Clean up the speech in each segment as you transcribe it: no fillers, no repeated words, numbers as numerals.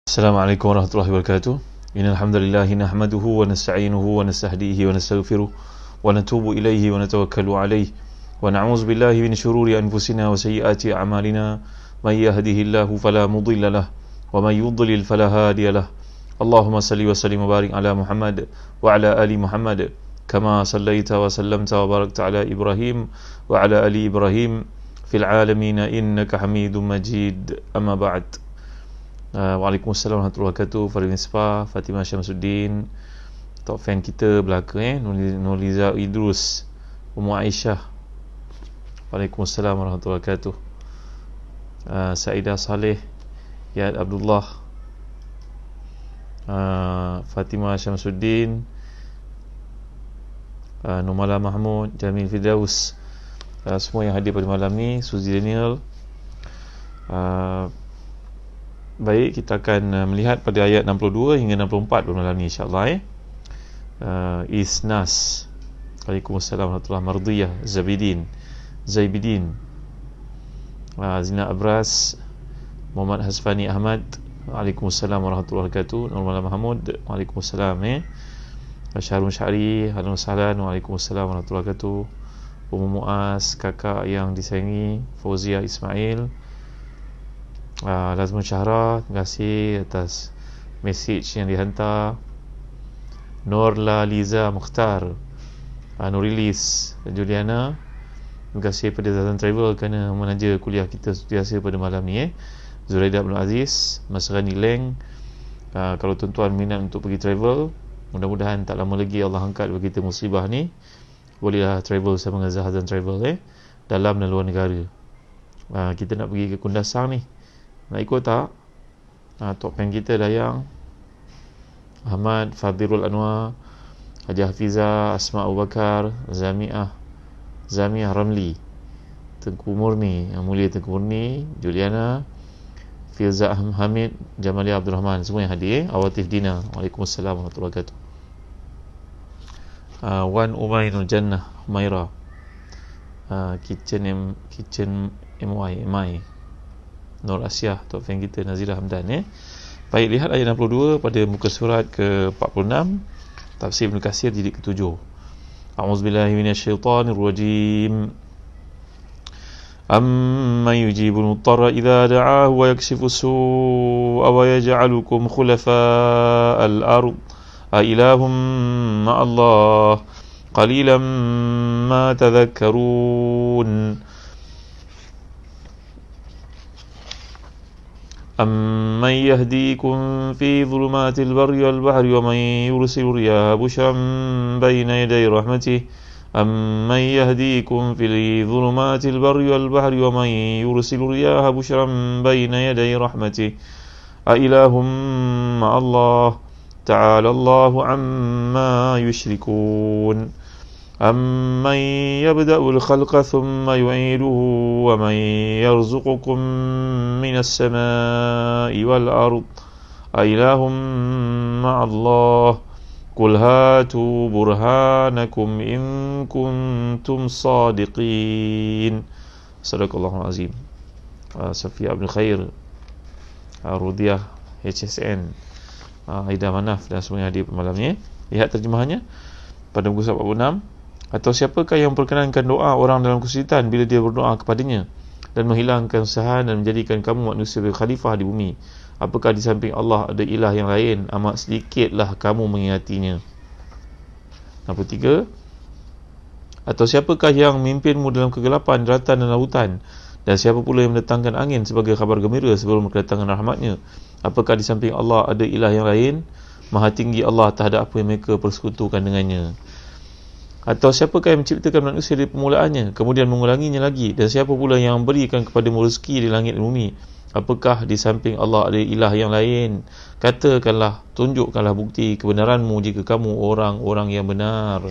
Assalamualaikum warahmatullahi wabarakatuh. Innal hamdalillah nahmaduhu wa nasta'inuhu wa nastahdihi wa nastaghfiruh wa natubu ilaihi wa natawakkalu alaihi wa na'udzu billahi min shururi anfusina wa sayyiati a'malina may yahdihillahu fala mudilla lahu wa may yudlil fala hadiya lahu. Allahumma salli wa sallim wa barik ala Muhammad wa ala ali Muhammad kama sallaita wa sallamta wa barakta ala Ibrahim wa ala ali Ibrahim fil alamin innaka Hamidum Majid. Amma ba'd. Waalaikumsalam warahmatullahi wabarakatuh. Farid Misbah, Fatimah Syamsuddin, top fan kita belaka Nurliza Idrus, Ummu Aisyah. Waalaikumsalam warahmatullahi wabarakatuh. Saidah Saleh, Yad Abdullah, Fatimah Syamsuddin, Numala Mahmud, Jamil Firdaus, semua yang hadir pada malam ni, Suzy Daniel. Baik, kita akan melihat pada ayat 62 hingga 64 pada malam ni insya-Allah. Isnas. Waalaikumsalam warahmatullahi Mardiyah, Zaibidin, Zina Abras, Muhammad Hasfani Ahmad. Waalaikumsalam warahmatullahi wabarakatuh. Nurmala Mahmud. Waalaikumsalam. Syarun Syari, halo salam. Waalaikumsalam warahmatullahi wabarakatuh. Ummu Muaz, kakak yang disayangi, Fauzia Ismail. Lazmun Syahra, terima kasih atas message yang dihantar. Norla Liza Mukhtar, Nurilis Juliana, terima kasih pada Zazan Travel kerana menaja kuliah kita biasa pada malam ni. Zuraida Abdul Aziz, Mas Rani Leng, kalau tuan-tuan minat untuk pergi travel, mudah-mudahan tak lama lagi Allah angkat bagi kita musibah ni, bolehlah travel sama dengan Zazan Travel dalam dan luar negara. Kita nak pergi ke Kundasang ni, nak ikut tak? Top fan kita Dayang Ahmad, Fadhirul Anwar, Haji Hafizah, Asma Abu Bakar, Zamiah Ramli, Tengku Murni, Yang Mulia Tengku Murni, Juliana, Filza Hamid, Jamalia Abdul Rahman, semua yang hadir. Awatif Dina, Waalaikumsalam warahmatullahi wabarakatuh. Wan Umay Nur Jannah, Humaira, Kitchen MY, Nur Asyah, top fan kita Nazilah Hamdan. Baik, lihat ayat 62 pada muka surat ke-46, tafsir Ibn Katsir jilid ke-7. A'udzubillahi minasyaitonir rajim. Amman yujibul muttarra idza da'ahu wa yakshifu as-su'a wa yaj'alukum khulafa'al ard a ilahum ma'allah qalilan ma tadhakkarun. أَمَّنْ يَهْدِيكُمْ فِي ظُلُمَاتِ الْبَرِّ وَالْبَحْرِ وَمَنْ يُرْسِلُ الرِّيَاحَ بُشْرًا بَيْنَ يَدَيْ رَحْمَتِهِ أَمَّنْ يَهْدِيكُمْ فِي ظُلُمَاتِ الْبَرِّ وَالْبَحْرِ وَمَنْ يُرْسِلُ الرِّيَاحَ بُشْرًا بَيْنَ يَدَيْ رَحْمَتِهِ أَإِلَٰهٌ مَّعَ اللَّهِ تَعَالَى اللَّهُ عَمَّا يُشْرِكُونَ أَمَّنْ يَبْدَأُ الْخَلْقَ ثُمَّ يُعِيدُهُ وَمَنْ يَرْزُقُكُمْ مِنَ السَّمَاءِ وَالْأَرْضِ أَإِلَٰهٌ مَّعَ اللَّهِ قُلْ هَاتُوا بُرْهَانَكُمْ إِن كُنتُمْ صَادِقِينَ. Sadaqallahul Azim. Safia Abdul Khair, Rudiah HSN, Aida Manaf dan semua yang hadir malam ni. Lihat terjemahannya pada muka surat 46. Atau siapakah yang memperkenankan doa orang dalam kesulitan bila dia berdoa kepadanya, dan menghilangkan usaha dan menjadikan kamu manusia khalifah di bumi? Apakah di samping Allah ada ilah yang lain? Amat sedikitlah kamu mengingatinya. 63. Atau siapakah yang memimpinmu dalam kegelapan daratan dan lautan? Dan siapa pula yang mendatangkan angin sebagai khabar gembira sebelum kedatangan rahmatnya? Apakah di samping Allah ada ilah yang lain? Maha tinggi Allah terhadap apa yang mereka persekutukan dengannya. Atau siapakah yang menciptakan manusia dari permulaannya, kemudian mengulanginya lagi? Dan siapa pula yang memberikan kepadamu rezeki di langit dan bumi? Apakah di samping Allah ada ilah yang lain? Katakanlah, tunjukkanlah bukti kebenaranmu jika kamu orang-orang yang benar.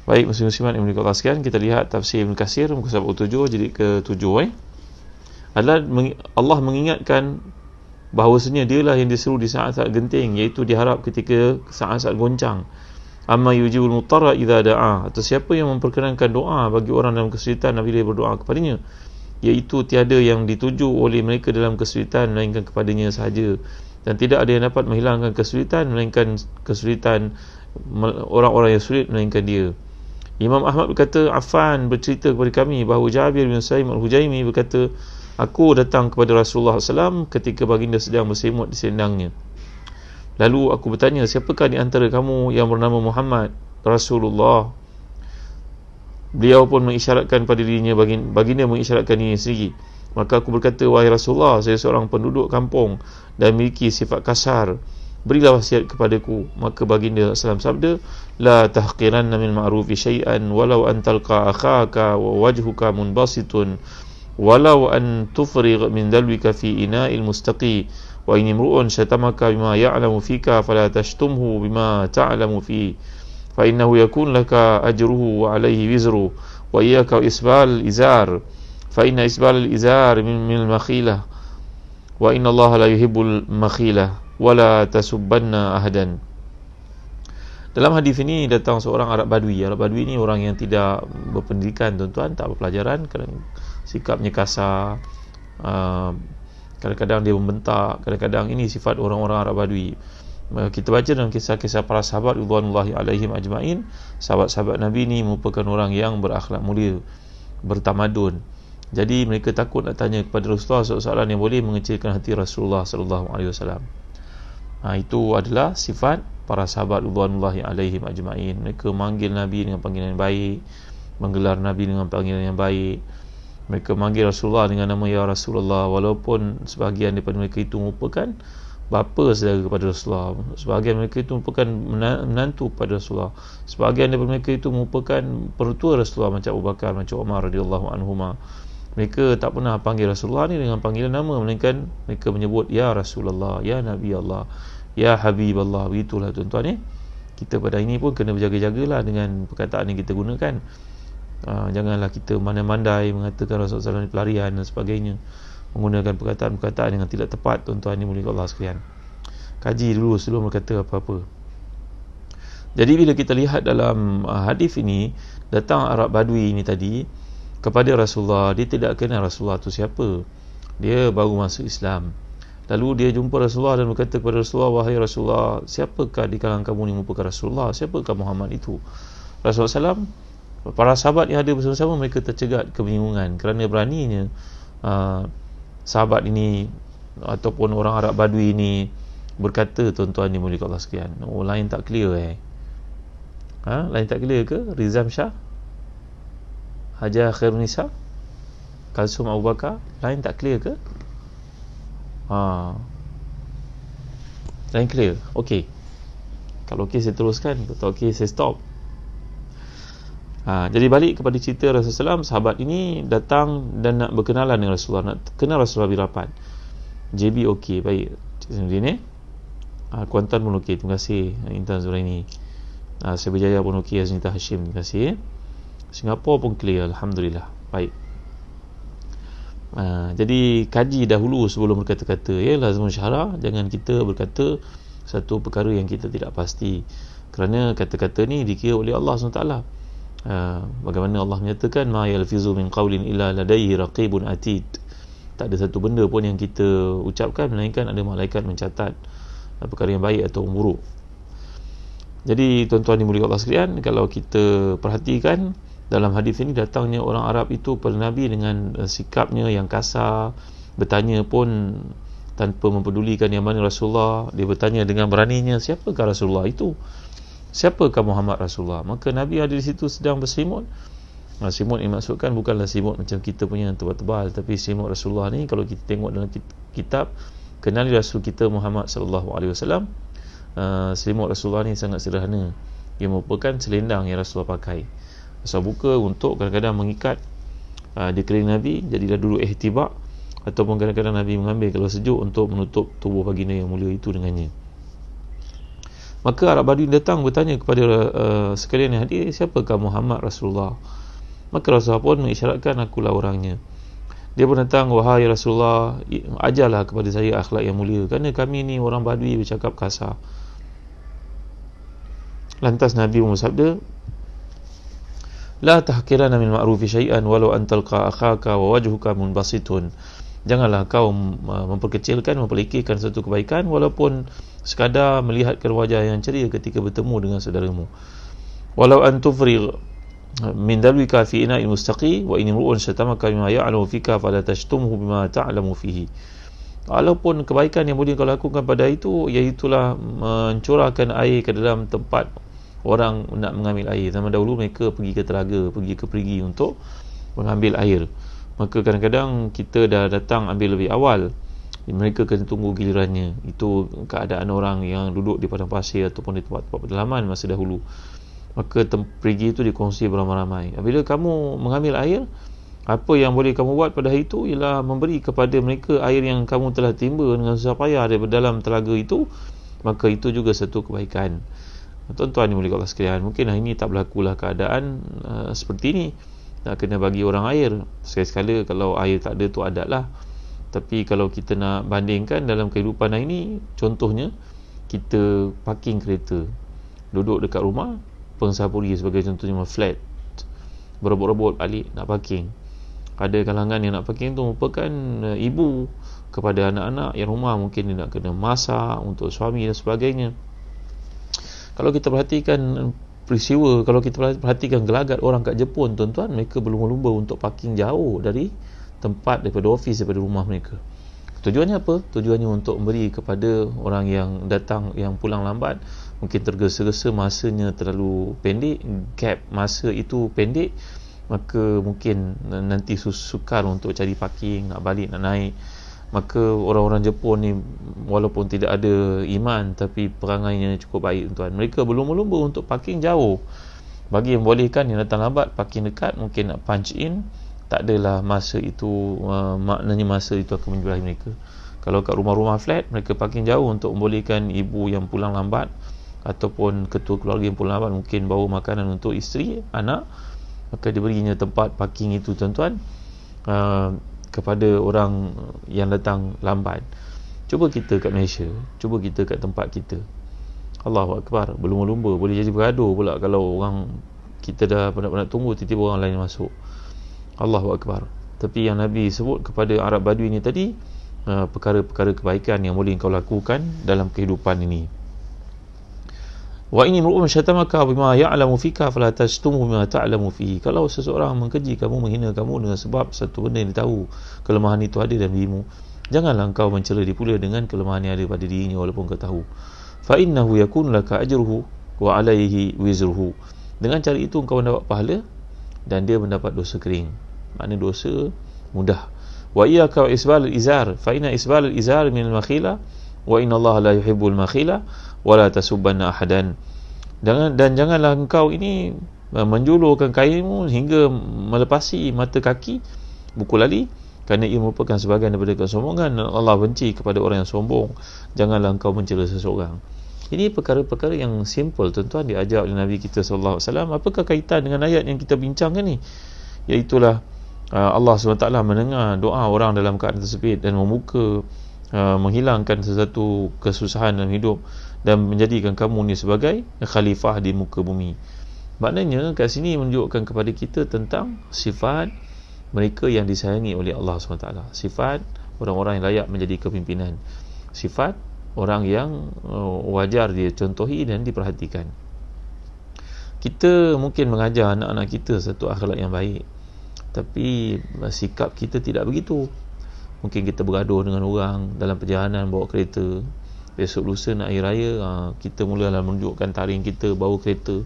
Baik, muslim-muslimat yang berikut sekalian, kita lihat tafsir Ibn Katsir muka surat 7 jilid ke-7. Allah mengingatkan bahawasanya dialah yang diseru di saat-saat genting, iaitu diharap ketika saat-saat goncang. Amma yujibul muttarra idza da'a. Atau siapa yang memperkenankan doa bagi orang dalam kesulitan apabila berdoa kepadanya? iaitu tiada yang dituju oleh mereka dalam kesulitan melainkan kepadanya sahaja, dan tidak ada yang dapat menghilangkan kesulitan melainkan kesulitan orang-orang yang sulit melainkan dia. Imam Ahmad berkata, Affan bercerita kepada kami bahawa Jabir bin Sa'im al-Hujaimi berkata, aku datang kepada Rasulullah SAW ketika baginda sedang bersemut di selendangnya. Lalu aku bertanya, siapakah di antara kamu yang bernama Muhammad? Rasulullah. Beliau pun mengisyaratkan pada dirinya, baginda mengisyaratkan dirinya sendiri. Maka aku berkata, wahai Rasulullah, saya seorang penduduk kampung dan memiliki sifat kasar, berilah wasiat kepadaku. Maka baginda SAW sabda, la tahqiranna min ma'rufi syai'an walau an talqa akhaka wa wajhuka munbasitun walau an tufrigh min dalwika fi ina'il mustaqi wa in imru'un syatamaka bima ya'lamu fika fala tashtumhu bima ta'lamu fi fa innahu yakun laka ajruhu wa alayhi wizru wa iyyaka isbal izar fa inna isbal al-izar min al-makhilah wa inna Allah la yuhibbul makhilah wala tasubbanna ahadan. Dalam hadis ini datang seorang Arab Badui. Arab Badui ni orang yang tidak berpendidikan, tuan-tuan, tak berpelajaran, sikapnya kasar, kadang-kadang dia membentak, kadang-kadang ini sifat orang-orang Arab Badui. Kita baca dalam kisah-kisah para sahabat ridwanullahi alaihim ajma'in, sahabat-sahabat Nabi ni merupakan orang yang berakhlak mulia, bertamadun. Jadi mereka takut nak tanya kepada Rasulullah soalan yang boleh mengecilkan hati Rasulullah sallallahu alaihi wasallam. Itu adalah sifat para sahabat ridwanullahi alaihim ajma'in. Mereka manggil Nabi dengan panggilan yang baik, menggelar Nabi dengan panggilan yang baik. Mereka manggil Rasulullah dengan nama ya Rasulullah, walaupun sebahagian daripada mereka itu merupakan bapa saudara kepada Rasulullah, sebahagian mereka itu merupakan menantu kepada Rasulullah, sebahagian daripada mereka itu merupakan pertua Rasulullah, macam Abu Bakar, macam Umar radhiyallahu anhuma. Mereka tak pernah panggil Rasulullah ni dengan panggilan nama, melainkan mereka menyebut ya Rasulullah, ya Nabi Allah, ya Habib Allah. Begitulah tuan-tuan. Kita pada ini pun kena berjaga-jagalah dengan perkataan yang kita gunakan. Janganlah kita mandai-mandai mengatakan Rasulullah SAW pelarian dan sebagainya, menggunakan perkataan-perkataan yang tidak tepat. Tuan-tuan ni mulia Allah sekalian, kaji dulu sebelum berkata apa-apa. Jadi bila kita lihat dalam hadis ini, datang Arab Badui ini tadi kepada Rasulullah, dia tidak kenal Rasulullah tu siapa, dia baru masuk Islam. Lalu dia jumpa Rasulullah dan berkata kepada Rasulullah, wahai Rasulullah, siapakah di kalangan kamu ni merupakan Rasulullah? Siapakah Muhammad itu? Rasulullah SAW, para sahabat yang ada bersama-sama, mereka tercegat kebingungan kerana beraninya sahabat ini ataupun orang Arab Badui ini berkata, tuan-tuan ni mulia Allah sekalian. Lain tak clear lain tak clear ke? Rizam Shah, Hajar Khairunisa, Kalsum Abu Bakar, lain tak clear ke? Lain clear? Okey. Kalau okey saya teruskan, kalau okey saya stop. Jadi balik kepada cerita Rasulullah SAW, sahabat ini datang dan nak berkenalan dengan Rasulullah, nak kenal Rasulullah lebih rapat. JB okey, baik. Sendiri ni. Kuantan pun okey, terima kasih Intan Zuraini. Saya Berjaya pun okey, Azinita Hashim, terima kasih. Singapura pun clear, alhamdulillah. Baik. Jadi kaji dahulu sebelum berkata-kata. Lazim syarah, jangan kita berkata satu perkara yang kita tidak pasti, kerana kata-kata ni dikira oleh Allah SWT. Bagaimana Allah menyatakan, ma yalfizu min qawlin illa ladaihi raqibun atid. Tak ada satu benda pun yang kita ucapkan melainkan ada malaikat mencatat perkara yang baik atau buruk. Jadi tuan-tuan dimuliakan Allah sekalian, kalau kita perhatikan dalam hadis ini, datangnya orang Arab itu kepada Nabi dengan sikapnya yang kasar, bertanya pun tanpa mempedulikan yang mana Rasulullah. Dia bertanya dengan beraninya, siapakah Rasulullah itu? Siapakah Muhammad Rasulullah? Maka Nabi ada di situ sedang berselimut. Selimut yang maksudkan bukanlah selimut macam kita punya yang tebal-tebal, tapi selimut Rasulullah ni kalau kita tengok dalam kitab Kenali Rasul kita Muhammad sallallahu alaihi wasallam, selimut Rasulullah ni sangat sederhana. Ia merupakan selendang yang Rasulullah pakai. Rasulullah buka untuk kadang-kadang mengikat di keliling Nabi, jadilah dulu ihtibak, ataupun kadang-kadang Nabi mengambil kalau sejuk untuk menutup tubuh baginda yang mulia itu dengannya. Maka Arab Badui datang bertanya kepada sekalian yang hadir, siapakah Muhammad Rasulullah? Maka Rasulullah pun mengisyaratkan, akulah orangnya. Dia pun datang, wahai Rasulullah, ajarlah kepada saya akhlak yang mulia, kerana kami ni orang Badui bercakap kasar. Lantas Nabi bersabda, La tahqiranna min ma'rufi syai'an walau an talqa akhaka wa wajhuka munbasitun. Janganlah kau memperkecilkan, memperlekehkan satu kebaikan walaupun sekadar melihatkan wajah yang ceria ketika bertemu dengan saudaramu. Walau an tufrigh min dalwika fi ina'il mustaqi wa in imru'un syatamaka bima ya'lamu fika fala tashtumhu bima ta'lamu fihi. Walaupun kebaikan yang boleh kau lakukan pada itu, iaitulah mencurahkan air ke dalam tempat orang nak mengambil air. Zaman dahulu mereka pergi ke telaga, pergi ke perigi untuk mengambil air. Maka kadang-kadang kita dah datang ambil lebih awal, mereka kena tunggu gilirannya. Itu keadaan orang yang duduk di padang pasir ataupun di tempat-tempat pedalaman masa dahulu. Maka perigi itu dikongsi beramai-ramai. Bila kamu mengambil air, apa yang boleh kamu buat pada hari itu ialah memberi kepada mereka air yang kamu telah timba dengan susah payah daripada dalam telaga itu. Maka itu juga satu kebaikan. Tuan-tuan ni boleh kau sekalian, mungkin hari ini tak berlakulah keadaan seperti ini, nak kena bagi orang air. Sekali-sekala kalau air tak ada tu adat lah. Tapi kalau kita nak bandingkan dalam kehidupan hari ini, contohnya kita parking kereta, duduk dekat rumah Pengsapuri sebagai contohnya, flat, berebut-rebut balik nak parking. Ada kalangan yang nak parking tu merupakan ibu kepada anak-anak yang rumah mungkin dia nak kena masak untuk suami dan sebagainya. Kalau kita perhatikan peristiwa, kalau kita perhatikan gelagat orang kat Jepun, tuan-tuan, mereka berlumba-lumba untuk parking jauh dari tempat, daripada office, daripada rumah mereka. Tujuannya apa? Tujuannya untuk memberi kepada orang yang datang, yang pulang lambat, mungkin tergesa-gesa, masanya terlalu pendek, gap masa itu pendek, maka mungkin nanti sukar untuk cari parking, nak balik, nak naik. Maka orang-orang Jepun ni walaupun tidak ada iman, tapi perangainya cukup baik, tuan. Mereka berlumba-lumba untuk parking jauh. Bagi yang bolehkan, yang datang lambat parking dekat, mungkin nak punch in, tak adalah masa itu, maknanya masa itu akan menjeberahi mereka. Kalau kat rumah-rumah flat, mereka parking jauh untuk membolehkan ibu yang pulang lambat ataupun ketua keluarga yang pulang lambat mungkin bawa makanan untuk isteri, anak, maka diberinya tempat parking itu, tuan-tuan, kepada orang yang datang lambat. Cuba kita kat Malaysia, cuba kita kat tempat kita, Allahu Akbar, berlumba-lumba, boleh jadi bergaduh pula kalau orang kita dah penat-penat tunggu, tiba-tiba orang lain masuk. Allahu Akbar. Tapi yang Nabi sebut kepada Arab Badui ni tadi, perkara-perkara kebaikan yang boleh kau lakukan dalam kehidupan ini. Wa in imru'un syatamaka bima ya'lamu fika fala tashtumhu bima ta'lamu fihi. Kalau seseorang mengkeji kamu, menghina kamu dengan sebab satu benda yang dia tahu kelemahan itu ada dalam dirimu, janganlah engkau mencela dia pula dengan kelemahan yang ada pada dirinya walaupun kau tahu. Fa innahu yakun laka ajruhu wa alaihi wizruhu. Dengan cara itu engkau mendapat pahala dan dia mendapat dosa kering. Makna dosa mudah. Wa iyyaka wa isbal al-izar fa inna isbal al-izar min al-makhila wa inna Allah la yuhibbul makhila wa la tasubbanna ahadan. Dan janganlah engkau ini menjulurkan kainmu hingga melepasi mata kaki buku lali, kerana ia merupakan sebahagian daripada kesombongan. Allah benci kepada orang yang sombong. Janganlah engkau mencela seseorang. Ini perkara-perkara yang simple, tuan-tuan, diajar oleh Nabi kita sallallahu alaihi wasallam. Apakah kaitan dengan ayat yang kita bincangkan ni? Iaitulah Allah SWT mendengar doa orang dalam keadaan tersebut dan membuka, menghilangkan sesuatu kesusahan dalam hidup dan menjadikan kamu ni sebagai khalifah di muka bumi. Maknanya kat sini menunjukkan kepada kita tentang sifat mereka yang disayangi oleh Allah SWT. Sifat orang-orang yang layak menjadi kepimpinan. Sifat orang yang wajar dia contohi dan diperhatikan. Kita mungkin mengajar anak-anak kita satu akhlak yang baik, tapi sikap kita tidak begitu. Mungkin kita bergaduh dengan orang dalam perjalanan bawa kereta. Besok lusa nak hari raya, kita mulalah menunjukkan taring kita bawa kereta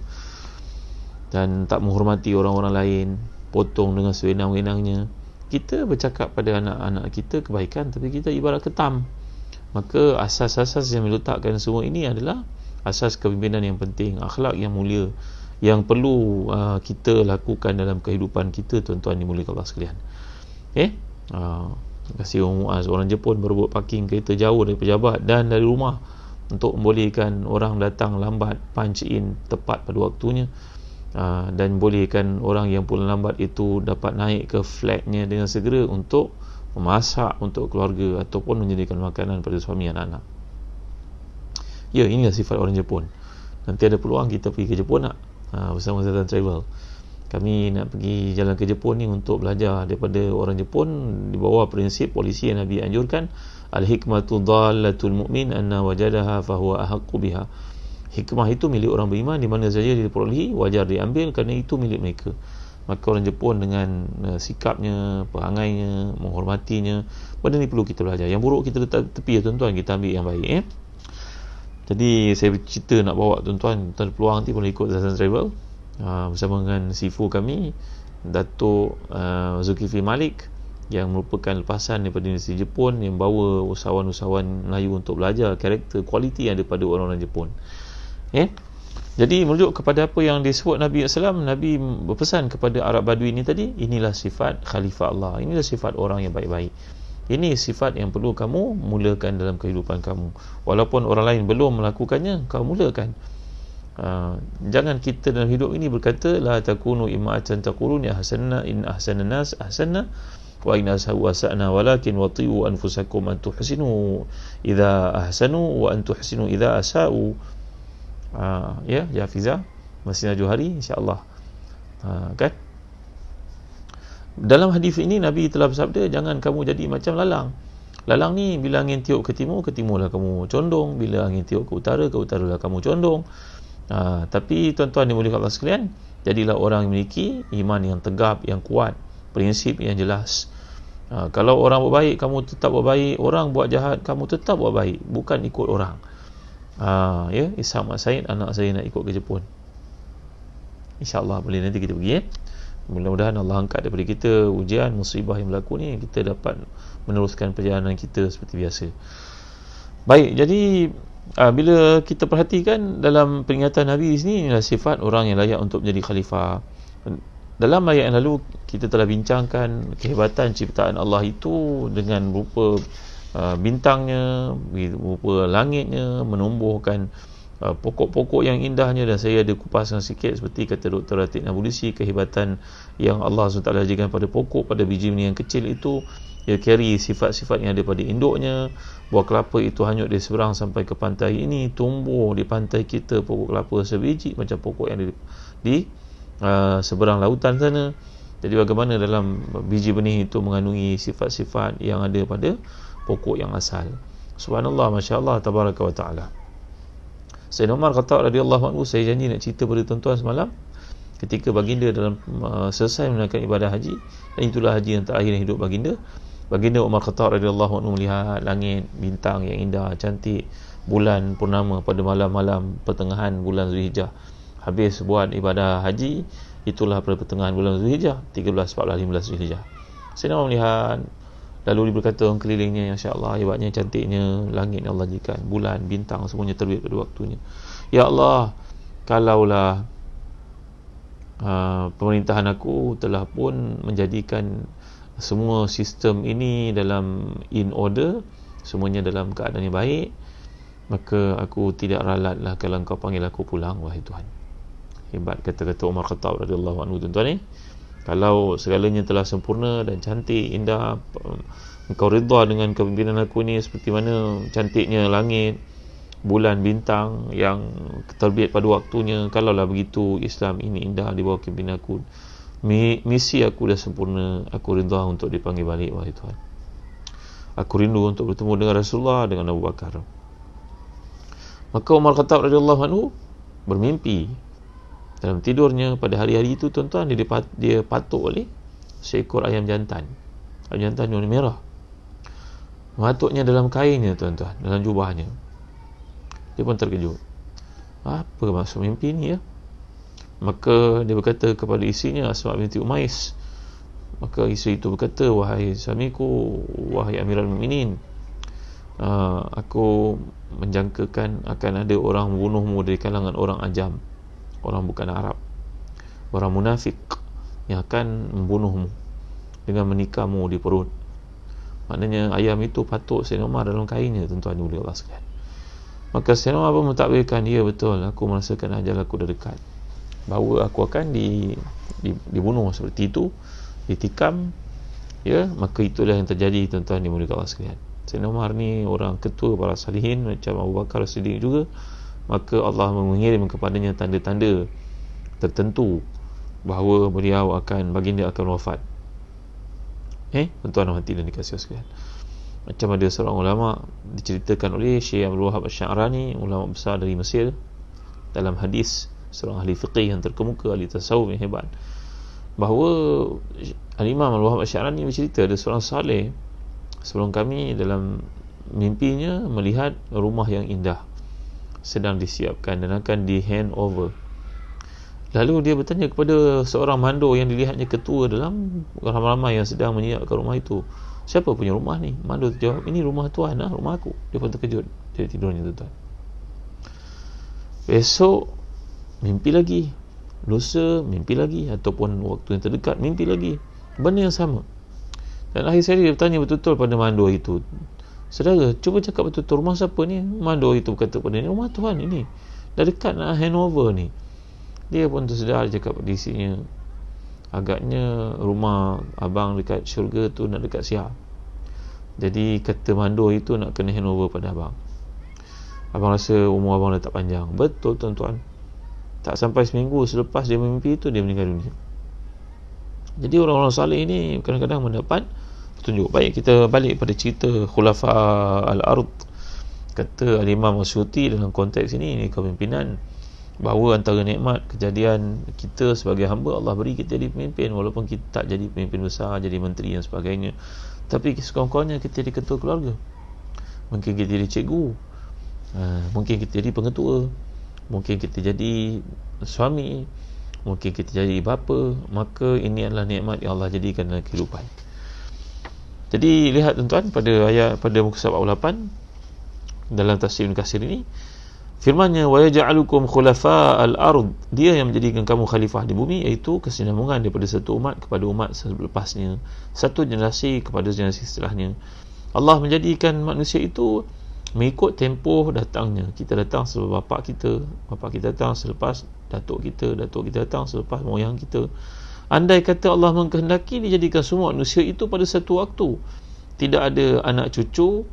dan tak menghormati orang-orang lain, potong dengan sewenang-wenangnya. Kita bercakap pada anak-anak kita kebaikan, tapi kita ibarat ketam. Maka asas-asas yang meletakkan semua ini adalah asas kepimpinan yang penting, akhlak yang mulia yang perlu kita lakukan dalam kehidupan kita, tuan-tuan dimuliakan Allah sekalian. Terima kasih Muaz. Orang Jepun berebut parking kereta jauh dari pejabat dan dari rumah untuk membolehkan orang datang lambat punch in tepat pada waktunya, dan bolehkan orang yang pulang lambat itu dapat naik ke flatnya dengan segera untuk memasak untuk keluarga ataupun menyediakan makanan pada suami dan anak. Ya, inilah sifat orang Jepun. Nanti ada peluang kita pergi ke Jepun bersama Zatan Travel. Kami nak pergi jalan ke Jepun ni untuk belajar daripada orang Jepun di bawah prinsip polisi yang Nabi anjurkan, al-hikmatu dhallatul mu'min anna wajadaha fahuwa ahaqqu biha. Hikmah itu milik orang beriman, di mana saja dia diperolehi wajar diambil kerana itu milik mereka. Maka orang Jepun dengan sikapnya, perangainya, menghormatinya, benda ni perlu kita belajar. Yang buruk kita letak tepi ya tuan-tuan, kita ambil yang baik. Jadi saya cerita nak bawa tuan-tuan peluang nanti boleh ikut Zazan Travel bersama dengan Sifu kami, Datuk Zulkifli Malik, yang merupakan lepasan daripada Universiti Jepun, yang bawa usahawan-usahawan Melayu untuk belajar karakter kualiti yang ada pada orang-orang Jepun. Jadi merujuk kepada apa yang disebut Nabi SAW, Nabi berpesan kepada Arab Badui ini tadi, inilah sifat Khalifah Allah, inilah sifat orang yang baik-baik, ini sifat yang perlu kamu mulakan dalam kehidupan kamu. Walaupun orang lain belum melakukannya, kau mulakan. Jangan kita dalam hidup ini berkata la takunu ima'atan taqulun ya hasanna in ahsana nas ahsanna wa in asa'u asa'na, walakin wati'u anfusakum an tuhsinu idza ahsanu wa an tuhsinu idza asa'u. Ya Hafiza Masjid Johari insya-Allah. Kan dalam hadis ini Nabi telah bersabda, jangan kamu jadi macam lalang. Lalang ni bila angin tiup ke timurlah kamu condong, bila angin tiup ke utaralah kamu condong. Tapi tuan-tuan dimuliakan Allah sekalian, jadilah orang yang memiliki iman yang tegap, yang kuat, prinsip yang jelas. Kalau orang buat baik, kamu tetap buat baik. Orang buat jahat, kamu tetap buat baik, bukan ikut orang. Ya, Ishaq Mat Said, anak saya nak ikut ke Jepun. InsyaAllah boleh nanti kita pergi. Mudah-mudahan Allah angkat daripada kita ujian, musibah yang berlaku ni, kita dapat meneruskan perjalanan kita seperti biasa. Baik, jadi bila kita perhatikan dalam peringatan Nabi di sini, inilah sifat orang yang layak untuk menjadi khalifah. Dalam ayat yang lalu kita telah bincangkan kehebatan ciptaan Allah itu dengan rupa bintangnya, rupa langitnya, menumbuhkan pokok-pokok yang indahnya, dan saya ada kupaskan sikit seperti kata Dr. Atik Nabulusi, kehebatan yang Allah SWT ajarkan pada pokok, pada biji benih yang kecil itu, ia carry sifat-sifat yang ada pada induknya. Buah kelapa itu hanyut dari seberang sampai ke pantai ini, tumbuh di pantai kita pokok kelapa sebiji macam pokok yang ada di seberang lautan sana. Jadi bagaimana dalam biji benih itu mengandungi sifat-sifat yang ada pada pokok yang asal. Subhanallah, Masya Allah, Tabaraka wa Ta'ala. Sayyidina Umar kata radhiyallahu anhu, saya janji nak cerita pada tuan-tuan semalam, ketika baginda dalam selesai menunaikan ibadah haji, dan itulah haji yang terakhir hidup baginda. Baginda Umar Khattab radhiyallahu anhu melihat langit, bintang yang indah, cantik, bulan purnama pada malam-malam pertengahan bulan Zulhijjah. Habis buat ibadah haji, itulah pada pertengahan bulan Zulhijjah, 13, 14, 15 Zulhijjah. Sayyidina Umar melihat, lalu dia berkata orang kelilingnya, insya-Allah, hebatnya, cantiknya langit yang Allah jadikan, bulan, bintang, semuanya terbit pada waktunya. Ya Allah, kalaulah pemerintahan aku telah pun menjadikan semua sistem ini dalam in order, semuanya dalam keadaan yang baik, maka aku tidak ralatlah kalau engkau panggil aku pulang, wahai Tuhan. Hebat kata-kata Umar Khattab radhiyallahu anhu, tuan-tuan ni. Kalau segalanya telah sempurna dan cantik, indah, engkau redha dengan kepimpinan aku ni, seperti mana cantiknya langit, bulan, bintang yang terbit pada waktunya, kalaulah begitu Islam ini indah di bawah kepimpinan aku, misi aku dah sempurna, aku redha untuk dipanggil balik, wahai Tuhan. Aku rindu untuk bertemu dengan Rasulullah, dengan Abu Bakar. Maka Umar Khattab radhiyallahu anhu bermimpi dalam tidurnya pada hari-hari itu, tuan-tuan, dia patuk oleh seekor ayam jantan. Ayam jantan warna merah. Matuknya dalam kainnya, tuan-tuan, dalam jubahnya. Dia pun terkejut. Apa maksud mimpi ni ya? Maka dia berkata kepada isinya, Asma binti Umais. Maka isteri itu berkata, wahai suamiku, wahai Amirul Mukminin, aku menjangkakan akan ada orang membunuhmu dari kalangan orang ajam, orang bukan Arab, orang munafik yang akan membunuhmu dengan menikahmu di perut. Maknanya ayam itu patuk Sayyidina Umar dalam kainnya, tuan-tuan yang Allah sekalian. Maka Sayyidina Umar pun mentadbirkan, ya betul, aku merasakan ajal aku dah dekat, bahawa aku akan dibunuh seperti itu, ditikam, ya. Maka itulah yang terjadi, tuan-tuan dimuliakan Allah sekalian. Sayyidina Umar ni orang ketua para salihin macam Abu Bakar Siddiq juga. Maka Allah mengirim kepadanya tanda-tanda tertentu bahawa beliau baginda akan wafat. Tuan-tuan hati dan dikasihi sekalian, macam ada seorang ulama diceritakan oleh Syekh Abdul Wahab Asy-Sya'rani, ulama besar dari Mesir, dalam hadis, seorang ahli fiqih yang terkemuka, ahli tasawuf yang hebat, bahawa Al-Imam Abdul Wahab Asy-Sya'rani bercerita ada seorang saleh sebelum kami dalam mimpinya melihat rumah yang indah sedang disiapkan dan akan di hand over. Lalu dia bertanya kepada seorang mandor yang dilihatnya ketua dalam ramai-ramai yang sedang menyiapkan rumah itu, siapa punya rumah ni? Mandor jawab, ini rumah tuan, rumah aku. Dia pun terkejut, dia tidurnya tuan. Besok mimpi lagi, lusa mimpi lagi, ataupun waktu yang terdekat mimpi lagi, benda yang sama. Dan akhir sekali dia bertanya betul-betul pada mandor itu, saudara, cuba cakap betul-betul rumah siapa ni? Mandor itu berkata pada ni, rumah tuan ini, dah dekat nak handover ni. Dia pun tersedar, dia cakap pada isinya, agaknya rumah abang dekat syurga tu nak dekat siap. Jadi kata mandor itu nak kena handover pada abang. Abang rasa umur abang dah tak panjang. Betul tuan-tuan, tak sampai seminggu selepas dia mimpi itu, dia meninggal dunia. Jadi orang-orang saleh ini kadang-kadang mendapat petunjuk. Baik, kita balik pada cerita Khulafa al-Ard. Kata Al-Imam Asyuti dalam konteks ini kepimpinan, bahawa antara nikmat kejadian kita sebagai hamba, Allah beri kita jadi pemimpin, walaupun kita tak jadi pemimpin besar, jadi menteri dan sebagainya, tapi sekurang-kurangnya kita jadi ketua keluarga, mungkin kita jadi cikgu, mungkin kita jadi pengetua, mungkin kita jadi suami, mungkin kita jadi bapa. Maka ini adalah nikmat yang Allah jadikan dalam kehidupan. Jadi lihat tuan-tuan pada muka surat 48 dalam tafsir Ibn Katsir ini, firmannya, wa yaj'alukum khulafa al-ard, dia yang menjadikan kamu khalifah di bumi, iaitu kesinambungan daripada satu umat kepada umat selepasnya, satu generasi kepada generasi setelahnya. Allah menjadikan manusia itu mengikut tempoh datangnya. Kita datang selepas bapak kita datang selepas datuk kita datang selepas moyang kita. Andai kata Allah mengkehendaki dijadikan semua manusia itu pada satu waktu, tidak ada anak cucu.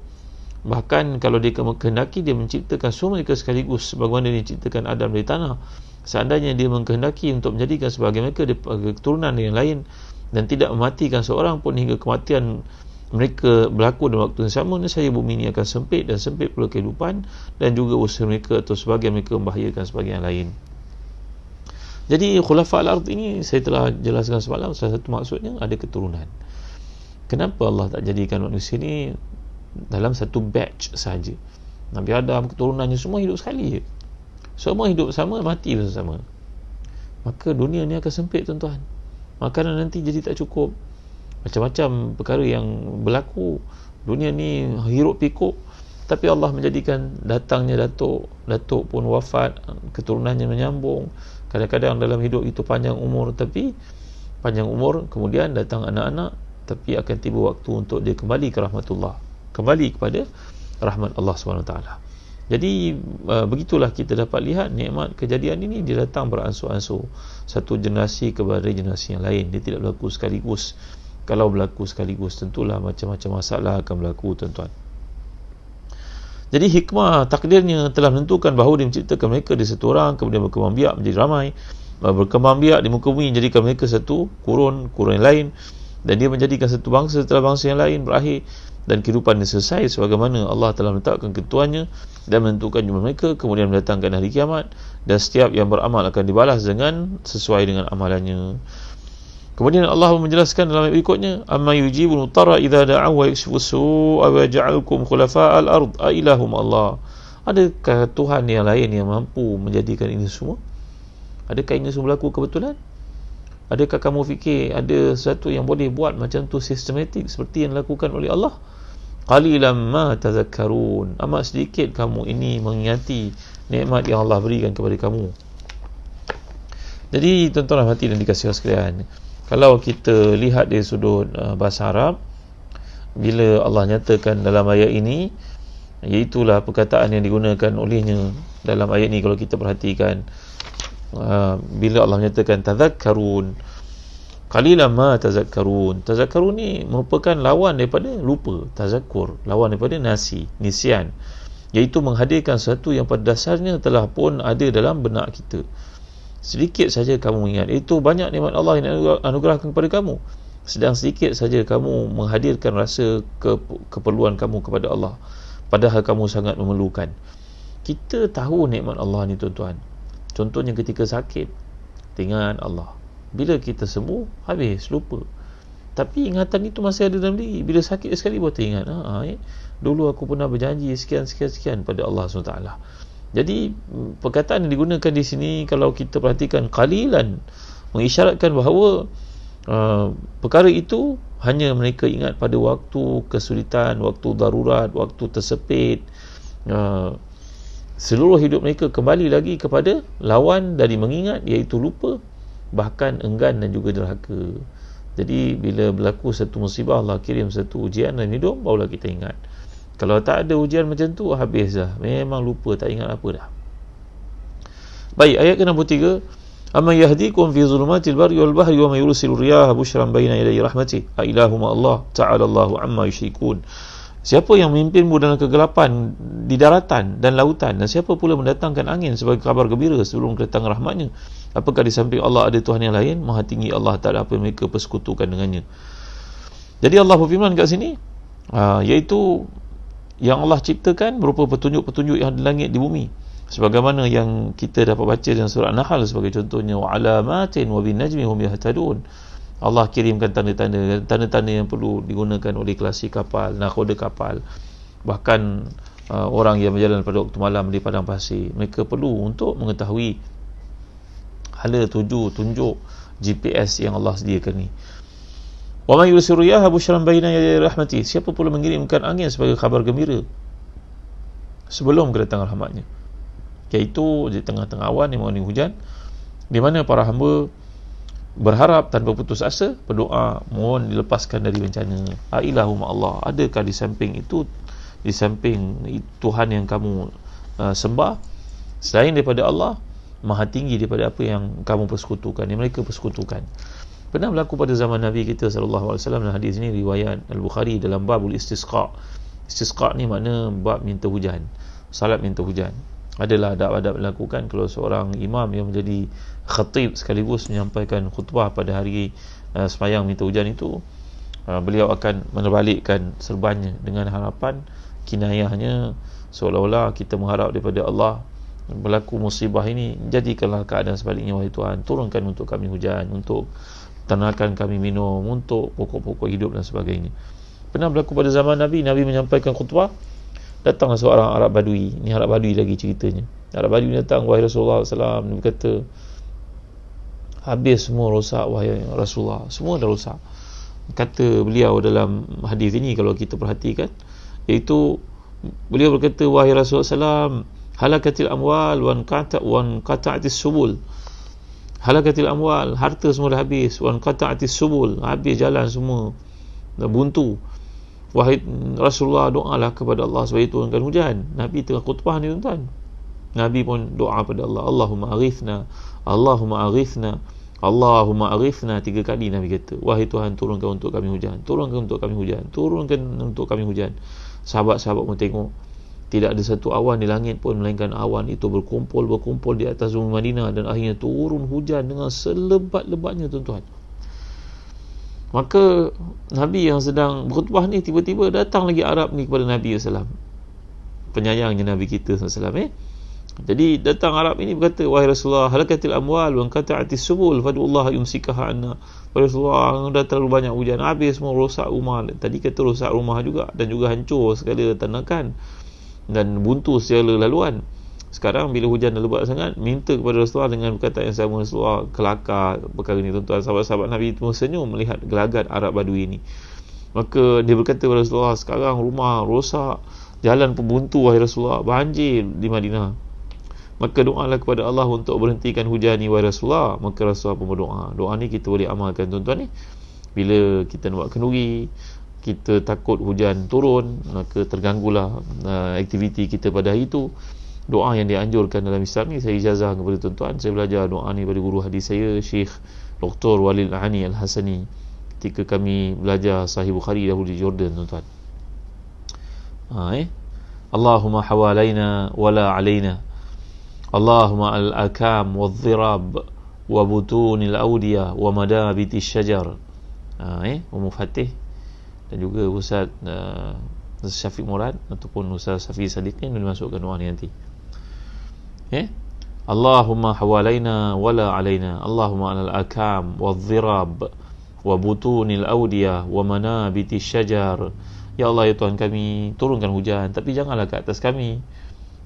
Bahkan kalau dia mengkehendaki, dia menciptakan semua mereka sekaligus, sebagaimana dia menciptakan Adam dari tanah. Seandainya dia mengkehendaki untuk menjadikan sebagai mereka keturunan yang lain, dan tidak mematikan seorang pun hingga kematian mereka berlaku dalam waktu yang sama, nescaya bumi ini akan sempit, dan sempit pula kehidupan, dan juga usaha mereka atau sebagian mereka membahayakan sebagian lain. Jadi Khulafa al-Ard ini saya telah jelaskan semalam, salah satu maksudnya ada keturunan. Kenapa Allah tak jadikan manusia ini dalam satu batch saja? Nabi Adam keturunannya semua hidup sekali je, semua hidup sama, mati bersama. Maka dunia ni akan sempit tuan-tuan, makanan nanti jadi tak cukup, macam-macam perkara yang berlaku. Dunia ni hiruk pikuk, tapi Allah menjadikan datangnya datuk pun wafat, keturunannya menyambung. Kadang-kadang dalam hidup itu panjang umur, kemudian datang anak-anak, tapi akan tiba waktu untuk dia kembali ke rahmatullah, kembali kepada rahmat Allah SWT. Jadi begitulah kita dapat lihat nikmat kejadian ini, dia datang beransur-ansur, satu generasi kepada generasi yang lain. Dia tidak berlaku sekaligus. Kalau berlaku sekaligus, tentulah macam-macam masalah akan berlaku tuan-tuan. Jadi hikmah takdirnya telah menentukan bahawa dia menciptakan mereka di satu orang, kemudian berkembang biak menjadi ramai, berkembang biak di muka bumi, menjadikan mereka satu kurun yang lain, dan dia menjadikan satu bangsa setelah bangsa yang lain berakhir, dan kehidupan ini selesai sebagaimana Allah telah menetapkan ketuanya dan menentukan jumlah mereka, kemudian mendatangkan hari kiamat, dan setiap yang beramal akan dibalas dengan sesuai dengan amalannya. Kemudian Allah menjelaskan dalam ayat berikutnya, amma yujibul mutarra idza da'a wa yakshifu su'a wa yaj'alukum khulafa'al ard a ilahum Allah. Adakah Tuhan yang lain yang mampu menjadikan ini semua? Adakah ini semua berlaku kebetulan? Adakah kamu fikir ada sesuatu yang boleh buat macam tu sistematik seperti yang dilakukan oleh Allah? Qalilan ma tadhakkarun. Amat sedikit kamu ini mengingati nikmat yang Allah berikan kepada kamu. Jadi tuan-tuan hati dan dikasihi sekalian, kalau kita lihat dari sudut bahasa Arab, bila Allah nyatakan dalam ayat ini, iaitulah perkataan yang digunakan olehnya dalam ayat ini. Kalau kita perhatikan, bila Allah menyatakan tazakkarun, qalilan ma tazakkarun, tazakkarun ni merupakan lawan daripada lupa, tazakkur lawan daripada nisyan, iaitu menghadirkan sesuatu yang pada dasarnya telah pun ada dalam benak kita. sedikit saja kamu ingat. Itu banyak nikmat Allah yang anugerahkan kepada kamu, sedang sedikit saja kamu menghadirkan rasa keperluan kamu kepada Allah, padahal kamu sangat memerlukan. Kita tahu nikmat Allah ni tuan-tuan. Contohnya ketika sakit, ingat Allah. Bila kita sembuh, habis, lupa. Tapi ingatan itu masih ada dalam diri. Bila sakit sekali baru teringat, dulu aku pernah berjanji sekian pada Allah SWT. Jadi perkataan yang digunakan di sini, kalau kita perhatikan, qalilan, mengisyaratkan bahawa perkara itu hanya mereka ingat pada waktu kesulitan, waktu darurat, waktu tersepit. Seluruh hidup mereka kembali lagi kepada lawan dari mengingat, iaitu lupa, bahkan enggan dan juga derhaka. Jadi bila berlaku satu musibah, Allah kirim satu ujian dalam hidup, barulah kita ingat. Kalau tak ada ujian macam tu, habis dah, memang lupa, tak ingat apa dah. Baik, ayat ke-63, amma yahdikum fi zulumatil barri wal bahri wa may yursilu riyaha bushran baina yaday rahmatih a ilahum Allah ta'ala Allahu amma yusyrikun. Siapa yang memimpinmu dalam kegelapan di daratan dan lautan, dan siapa pula mendatangkan angin sebagai kabar gembira sebelum kedatangan rahmatnya? Apakah di samping Allah ada Tuhan yang lain? Maha tinggi Allah, tak ada apa yang mereka persekutukan dengannya. Jadi Allah berfirman kat sini, iaitu yang Allah ciptakan berupa petunjuk-petunjuk yang di langit, di bumi, sebagaimana yang kita dapat baca dalam surah Nahl sebagai contohnya, wa alamatin wa bin najmi hum yahtadun. Allah kirimkan tanda-tanda yang perlu digunakan oleh kelasi kapal, nakhoda kapal, bahkan orang yang berjalan pada waktu malam di padang pasir, mereka perlu untuk mengetahui hala tunjuk GPS yang Allah sediakan ni. Wa may yursilu riyaha bushran baina yaday rahmati, siapa pula mengirimkan angin sebagai kabar gembira sebelum kedatangan rahmatnya, iaitu di tengah-tengah awan yang mengandung hujan, di mana para hamba berharap tanpa putus asa, berdoa mohon dilepaskan dari bencana. Ilahum Allah, adakah di samping itu, di samping Tuhan yang kamu sembah selain daripada Allah, maha tinggi daripada apa yang kamu persekutukan, yang mereka persekutukan. Pernah berlaku pada zaman Nabi kita sallallahu alaihi wasallam. Dan hadis ini riwayat Al-Bukhari dalam babul istisqa. Istisqa ni makna bab minta hujan, salat minta hujan. Adalah adab-adab dilakukan kalau seorang imam yang menjadi khatib sekaligus menyampaikan khutbah pada hari sembahyang minta hujan itu, beliau akan menerbalikkan serbannya dengan harapan, kinayahnya seolah-olah kita mengharap daripada Allah, berlaku musibah ini, jadikanlah keadaan sebaliknya wahai Tuhan, turunkan untuk kami hujan, untuk tanahkan kami minum, untuk pokok-pokok hidup dan sebagainya. Pernah berlaku pada zaman Nabi menyampaikan khutbah, datanglah seorang Arab Badui. Ni Arab Badui lagi ceritanya. Arab Badui datang, wahai Rasulullah SAW, dia berkata, habis semua rosak wahai Rasulullah, semua dah rosak. Kata beliau dalam hadis ini, kalau kita perhatikan, iaitu beliau berkata, wahai Rasulullah SAW, halakatil amwal wan qata'atis subul. Halakatil amwal, harta semua dah habis, wan qata'atis subul, habis jalan semua, dah buntu. Wahai Rasulullah, doalah kepada Allah supaya turunkan hujan. Nabi tengah khutbah ni tuan-tuan, Nabi pun doa pada Allah, Allahumma aghithna, Allahumma aghithna, Allahumma aghithna, 3 kali Nabi kata, wahai Tuhan, turunkan untuk kami hujan, turunkan untuk kami hujan, turunkan untuk kami hujan. Sahabat-sahabat pun tengok, tidak ada satu awan di langit pun, melainkan awan itu berkumpul di atas bumi Madinah, dan akhirnya turun hujan dengan selebat-lebatnya tuan-tuan. Maka Nabi yang sedang berkhutbah ni, tiba-tiba datang lagi Arab ni kepada Nabi SAW, penyayangnya Nabi kita SAW. Jadi datang Arab ini berkata, wahai Rasulullah, halakatil amwal wa qata'atis subul fad'ullaha yumsikaha anna. Wahai Rasulullah, dah terlalu banyak hujan, habis semua, rosak rumah. Tadi kata rosak rumah juga, dan juga hancur segala tanakan dan buntu segala laluan. Sekarang bila hujan dah lebat sangat, minta kepada Rasulullah dengan perkataan yang sama. Rasulullah kelakar perkara ni tuan-tuan. Sahabat-sahabat Nabi itu senyum melihat gelagat Arab Badui ini. Maka dia berkata kepada Rasulullah, sekarang rumah rosak, jalan pun buntu wahai Rasulullah, banjir di Madinah. Maka doalah kepada Allah untuk berhentikan hujan ni wahai Rasulullah. Maka Rasulullah pun berdoa. Doa ni kita boleh amalkan tuan-tuan ni. Bila kita nak buat kenduri, kita takut hujan turun, maka terganggulah aktiviti kita pada hari itu. Doa yang dianjurkan dalam Islam ni, saya ijazah kepada tuan-tuan, saya belajar doa ni pada guru hadis saya, Syekh Dr. Walid Al-Hani Al-Hasani, ketika kami belajar Sahih Bukhari dahulu di Jordan tuan-tuan. Allahumma hawalaina wala alaina, Allahumma al-akam wal-dhirab wa butunil awdiyah wa madabitis syajar. Ummu Fatih dan juga Ustaz Syafiq Murad ataupun Ustaz Safi Sadiqin boleh masukkan doa ni nanti. Allahumma hawalaina wala alaina, Allahumma alal akam wadh-dhirab wa butunil awdiyah wa manabitis syajar. Ya Allah, ya Tuhan kami, turunkan hujan tapi janganlah ke atas kami,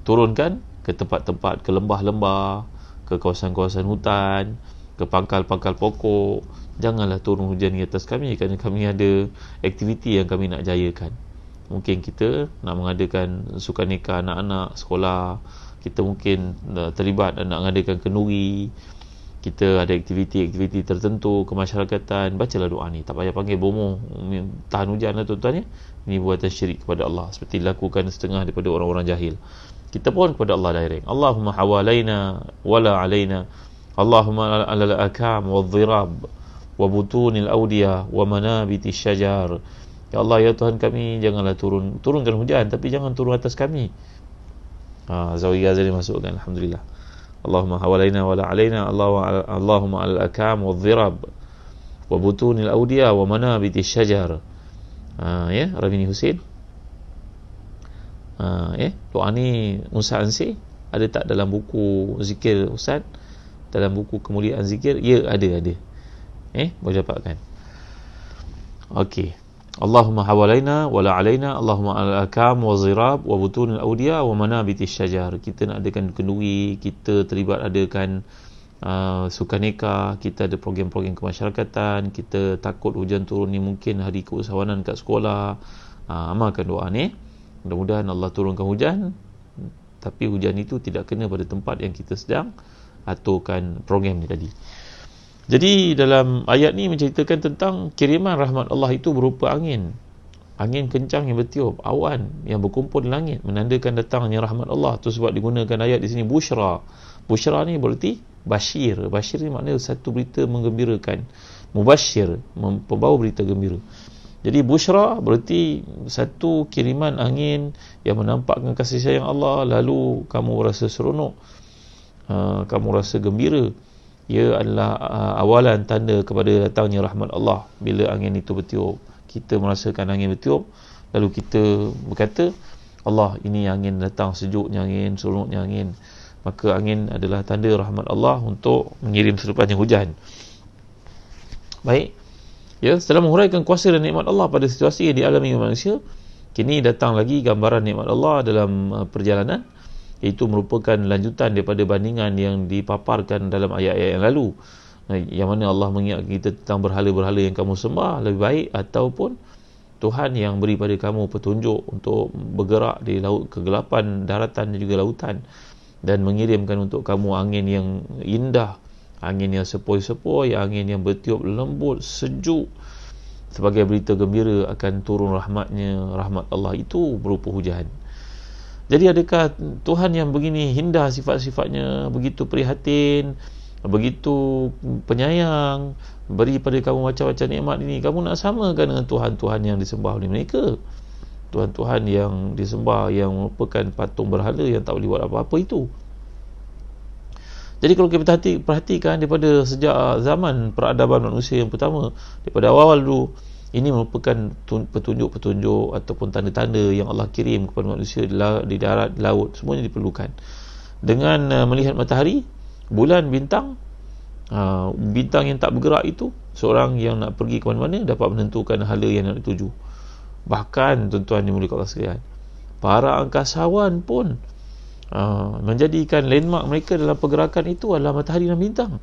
turunkan ke tempat-tempat, ke lembah-lembah, ke kawasan-kawasan hutan, ke pangkal-pangkal pokok. Janganlah turun hujan di atas kami kerana kami ada aktiviti yang kami nak jayakan. Mungkin kita nak mengadakan sukaneka anak-anak sekolah, kita mungkin terlibat nak mengadakan kenduri, kita ada aktiviti-aktiviti tertentu kemasyarakatan. Bacalah doa ni, tak payah panggil bomoh tahan hujan lah tuan-tuan ya. Ini buatan syirik kepada Allah seperti dilakukan setengah daripada orang-orang jahil. Kita pun kepada Allah direct. Allahumma hawalaina wala alaina, Allahumma alal akam wadh-dhirab wa butunil awdiyah wa manabitis syajar. Ya Allah, ya Tuhan kami, janganlah turunkan hujan tapi jangan turun atas kami. Zawi Ghazali masukkan, alhamdulillah. Allahumma hawalaina wala alaina, Allahumma alal akam wadh-dhirab wa butunil awdiyah wa manabitis syajar. Ramini Husin. Doa ni Musa Ansih ada tak dalam buku zikir Ustaz? Dalam buku kemuliaan zikir? Ya, ada. Boleh dapatkan. Okey. Allahumma hawalaina wala alaina, Allahumma al-akam wa zirab wa butunil awdiyah wa manabitis syajar. Kita nak adakan kenduri, kita terlibat adakan sukaneka, kita ada program-program kemasyarakatan, kita takut hujan turun ni mungkin hari keusahawanan kat sekolah. Amalkan doa ni, mudah-mudahan Allah turunkan hujan, tapi hujan itu tidak kena pada tempat yang kita sedang aturkan program ni tadi. Jadi dalam ayat ni menceritakan tentang kiriman rahmat Allah itu berupa angin kencang yang bertiup, awan yang berkumpul di langit, menandakan datangnya rahmat Allah. Itu sebab digunakan ayat di sini busyra. Busyra ni berarti bashir. Bashir ni maknanya satu berita menggembirakan. Mubashir, pembawa berita gembira. Jadi busyra berarti satu kiriman angin yang menampakkan kasih sayang Allah, lalu kamu rasa seronok, kamu rasa gembira. Ia adalah awalan tanda kepada datangnya rahmat Allah. Bila angin itu bertiup, kita merasakan angin bertiup, lalu kita berkata, Allah, ini angin datang, sejuknya angin, seronoknya angin. Maka angin adalah tanda rahmat Allah untuk mengirim selepasnya hujan. Baik. Setelah menguraikan kuasa dan nikmat Allah pada situasi yang dialami manusia, kini datang lagi gambaran nikmat Allah dalam perjalanan, iaitu merupakan lanjutan daripada bandingan yang dipaparkan dalam ayat-ayat yang lalu, yang mana Allah mengingatkan kita tentang berhala-berhala yang kamu sembah lebih baik, ataupun Tuhan yang beri pada kamu petunjuk untuk bergerak di laut kegelapan daratan dan juga lautan, dan mengirimkan untuk kamu angin yang indah, angin yang sepoi-sepoi, angin yang bertiup lembut, sejuk, sebagai berita gembira akan turun rahmatnya. Rahmat Allah itu berupa hujan. Jadi adakah Tuhan yang begini indah sifat-sifatnya, begitu prihatin, begitu penyayang, beri pada kamu macam-macam nikmat ini, kamu nak samakan dengan Tuhan-Tuhan yang disembah oleh mereka? Tuhan-Tuhan yang disembah yang merupakan patung berhala yang tak boleh buat apa-apa itu. Jadi kalau kita perhatikan daripada sejak zaman peradaban manusia yang pertama, daripada awal dulu, ini merupakan petunjuk-petunjuk ataupun tanda-tanda yang Allah kirim kepada manusia di darat, di laut, semuanya diperlukan. Dengan melihat matahari, bulan, bintang, bintang yang tak bergerak itu, seorang yang nak pergi ke mana-mana dapat menentukan hala yang nak dituju. Bahkan tuan-tuan yang mulia Allah sekalian, para angkasawan pun menjadikan landmark mereka dalam pergerakan itu adalah matahari dan bintang.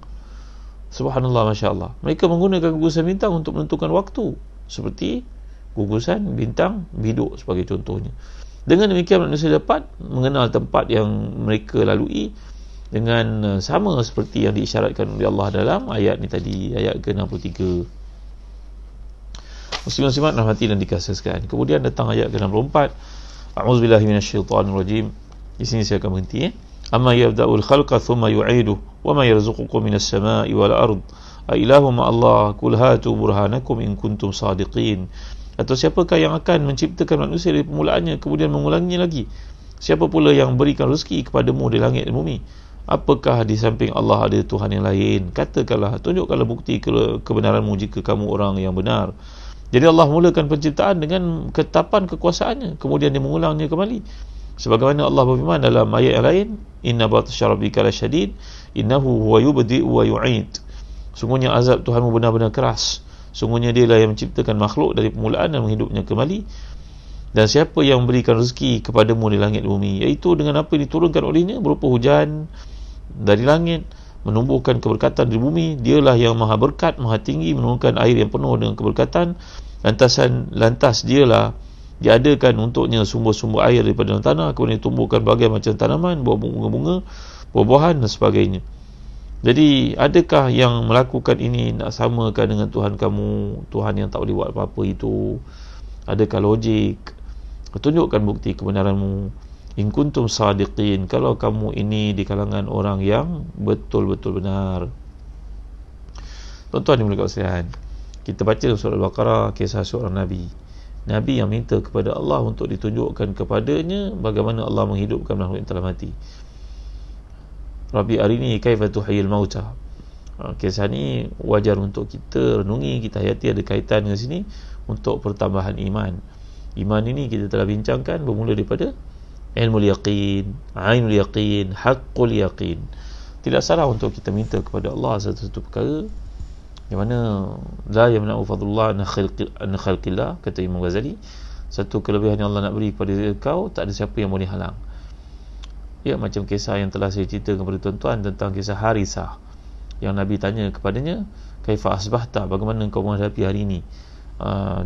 Subhanallah, Masya Allah. Mereka menggunakan gugusan bintang untuk menentukan waktu, seperti gugusan bintang biduk sebagai contohnya. Dengan demikian manusia dapat mengenal tempat yang mereka lalui dengan sama seperti yang diisyaratkan oleh Allah dalam ayat ni tadi, ayat ke-63. Muslim-muslimat rahmati dan dikasihkan. Kemudian datang ayat ke-64. A'udzubillahi minasyaitonirrajim. Di sini saya akan berhenti. Amma yabda'ul khalqa thumma yu'iduhu wa ma yarzuqukum minas sama'i wal ard a ilahu ma Allah qul hatu burhanakum in kuntum sadiqin. Atau siapakah yang akan menciptakan manusia dari permulaannya kemudian mengulanginya lagi? Siapa pula yang berikan rezeki kepadamu di langit dan bumi? Apakah di samping Allah ada Tuhan yang lain? Katakanlah, tunjukkanlah bukti kebenaranmu jika kamu orang yang benar. Jadi Allah mulakan penciptaan dengan ketetapan kekuasaannya, kemudian dia mengulangnya kembali. Sebagaimana Allah berfirman dalam ayat yang lain, inna batsya rabbika lasyadid innahu huwa yubdi'u wa yu'id. Sungguhnya azab Tuhanmu benar-benar keras. Sungguhnya dialah yang menciptakan makhluk dari permulaan dan menghidupnya kembali. Dan siapa yang memberikan rezeki kepadamu di langit bumi, iaitu dengan apa yang diturunkan olehnya berupa hujan dari langit, menumbuhkan keberkatan di bumi. Dialah yang maha berkat, maha tinggi, menurunkan air yang penuh dengan keberkatan. Lantas dialah diadakan untuknya sumber-sumber air daripada dalam tanah, kemudian tumbuhkan berbagai macam tanaman, buah bunga-bunga, buah-buahan dan sebagainya. Jadi adakah yang melakukan ini nak samakan dengan Tuhan kamu, Tuhan yang tak boleh buat apa-apa itu? Adakah logik? Tunjukkan bukti kebenaranmu. In kuntum sadiqin, kalau kamu ini di kalangan orang yang betul-betul benar. Tuan-tuan dimuliakan sekalian, kita baca dalam surah Al-Baqarah kisah seorang Nabi yang minta kepada Allah untuk ditunjukkan kepadanya bagaimana Allah menghidupkan makhluk yang telah mati. Rabbi arini kaifa tuhyil mauta. Kisah ni wajar untuk kita renungi, kita hayati, ada kaitan dengan sini untuk pertambahan iman. Iman ini kita telah bincangkan bermula daripada ilmul yaqin, ainul yaqin, haqqul yaqin. Tidak salah untuk kita minta kepada Allah satu-satu perkara yang mana la yamna'u fadlullah an khalqillah, kata Imam Ghazali. Satu kelebihan yang Allah nak beri kepada kau, tak ada siapa yang boleh halang. Ya, macam kisah yang telah saya ceritakan kepada tuan-tuan tentang kisah Harisah, yang Nabi tanya kepadanya, kaifa asbahta, bagaimana kau menghadapi hari ini?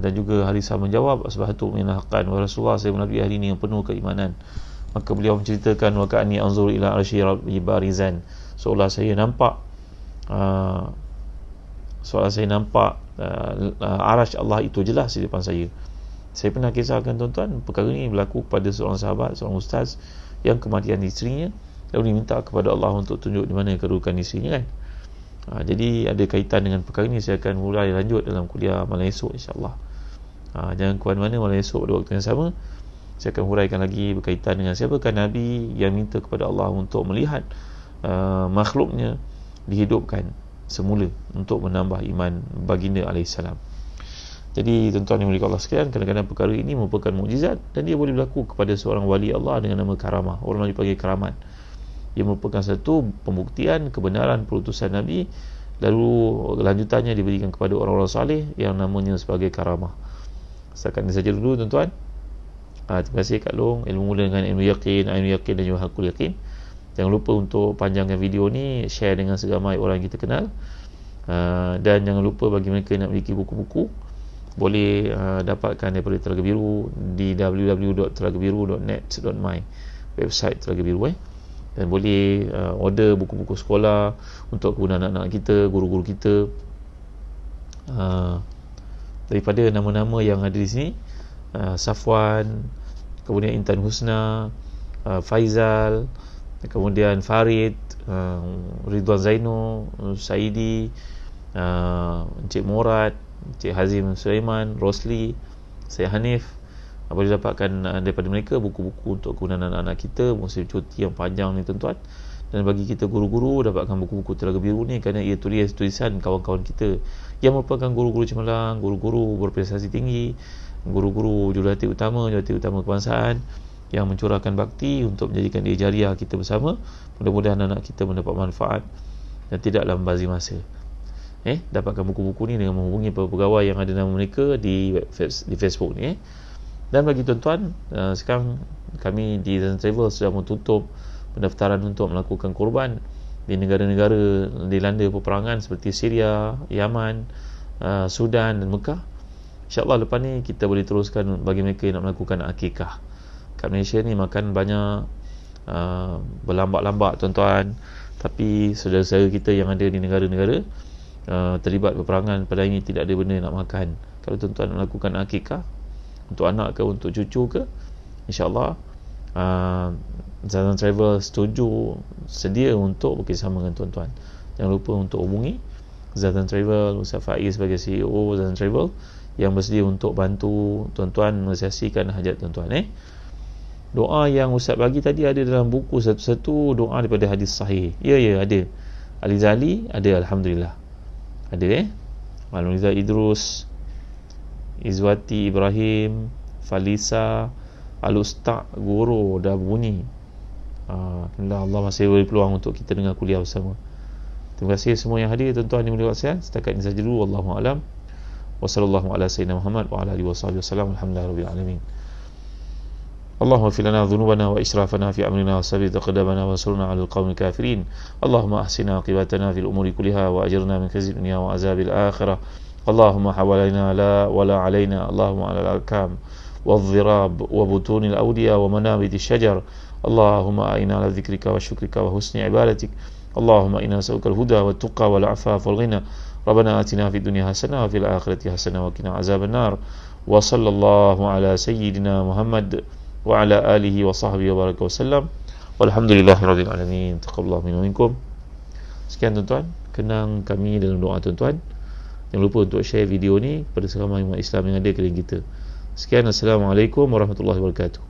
Dan juga Harisah menjawab, asbahtu minal haqqan wa Rasulullah, saya menghadapi hari ini yang penuh keimanan. Maka beliau menceritakan, wa ka'anni anzur ila arsy rabbi barizan, seolah saya nampak arasy Allah itu jelas di depan saya. Saya pernah kisahkan tuan-tuan, perkara ini berlaku kepada seorang sahabat, seorang ustaz yang kematian isterinya, lalu diminta kepada Allah untuk tunjuk di mana kedudukan isterinya kan. Jadi ada kaitan dengan perkara ini. Saya akan mulai lanjut dalam kuliah malam esok insyaAllah. Jangan ke mana-mana, malam esok pada waktu yang sama saya akan huraikan lagi berkaitan dengan siapakah Nabi yang minta kepada Allah untuk melihat makhluknya dihidupkan semula untuk menambah iman baginda alaihissalam. Jadi tuan-tuan yang dimuliakan Allah sekalian, kadang-kadang perkara ini merupakan mukjizat dan dia boleh berlaku kepada seorang wali Allah dengan nama karamah. Orang dipanggil karamat. Ia merupakan satu pembuktian kebenaran perutusan Nabi, lalu lanjutannya diberikan kepada orang-orang saleh yang namanya sebagai karamah. Setakat ini saja dulu tuan-tuan. Terima kasih Kak Long. Ilmu mula dengan ilmu yakin, ainul yakin dan juga hakul yakin. Jangan lupa untuk panjangkan video ni, share dengan seramai orang yang kita kenal. Dan jangan lupa bagi mereka yang nak memiliki buku-buku, boleh dapatkan daripada Telaga Biru di www.telagabiru.net.my, website Telaga Biru dan boleh order buku-buku sekolah untuk kegunaan anak-anak kita, guru-guru kita. Daripada nama-nama yang ada di sini, Safwan, kemudian Intan Husna, Faizal, kemudian Farid, Ridwan Zaino, Saidi, Encik Murad, Encik Hazim Sulaiman, Rosli, saya Hanif. Boleh dapatkan daripada mereka buku-buku untuk kegunaan anak-anak kita musim cuti yang panjang ni tuan-tuan. Dan bagi kita guru-guru, dapatkan buku-buku Telaga Biru ni kerana ia tulisan kawan-kawan kita yang merupakan guru-guru cemerlang, guru-guru berprestasi tinggi, guru-guru jurulatih utama kebangsaan yang mencurahkan bakti untuk menjadikan dia jariah kita bersama. Mudah-mudahan anak kita mendapat manfaat dan tidaklah membazir masa. Dapatkan buku-buku ni dengan menghubungi pegawai yang ada nama mereka di Facebook ni. Dan bagi tuan-tuan, sekarang kami di Zazan Travel sudah menutup pendaftaran untuk melakukan korban di negara-negara dilanda peperangan seperti Syria, Yaman, Sudan dan Mekah. InsyaAllah lepas ni kita boleh teruskan bagi mereka yang nak melakukan akikah. Kat Malaysia ni makan banyak berlambak-lambak tuan-tuan, tapi saudara-saudara kita yang ada di negara-negara terlibat peperangan pada ini tidak ada benda nak makan. Kalau tuan-tuan melakukan akikah untuk anak ke untuk cucu ke, insyaAllah Zazan Travel sedia untuk bekerjasama dengan tuan-tuan. Jangan lupa untuk hubungi Zazan Travel, Ustaz Faiz sebagai CEO Zazan Travel yang bersedia untuk bantu tuan-tuan mensiasatikan hajat tuan-tuan. Doa yang Ustaz bagi tadi ada dalam buku satu-satu doa daripada hadis sahih. Ya, ada. Alizali ada, alhamdulillah. Ada Maluniza Idrus, Izwati Ibrahim, Falisa, Al-Ustaz Guru dah bunyi. Alhamdulillah, Allah masih beri peluang untuk kita dengar kuliah bersama. Terima kasih semua yang hadir, tuan-tuan yang mulia-mulia. Setakat ini saja dulu. Wallahu a'lam. Wa sallallahu ala sayyidina Muhammad wa ala alihi washabihi wasallam. Alhamdulillahirabbil alamin. Allahumma ighfir lana dhunubana wa israfana fi amrina wa sabbit aqdamana wa ansurna 'alal qaumil kafirin. Allahumma ahsina aqibatana fil umuri kulliha wa ajirna min khizyid dunya wa azabil akhirah. Allahumma hawalaina la wa la alaina. Allahumma 'alal akam wadh-dhirab wa butunil awliya wa manabitish shajar. Allahumma a'inna 'ala dhikrika wa syukrika wa husni ibadatik. Allahumma inna nas'aluka al-huda wa tuqa wal 'afafa wal ghina. Rabbana atina fid dunya hasanah wa fil akhirati hasanah wa qina azaban nar. Wa sallallahu ala sayyidina Muhammad wa ala alihi wa sahbihi wa baraka wasallam. Walhamdulillahirabbil alamin. Taqabbalallahu minna wa minkum. Sekian tuan-tuan, kenang kami dalam doa tuan-tuan. Jangan lupa untuk share video ni kepada semua umat Islam yang ada di kita. Sekian, assalamualaikum warahmatullahi wabarakatuh.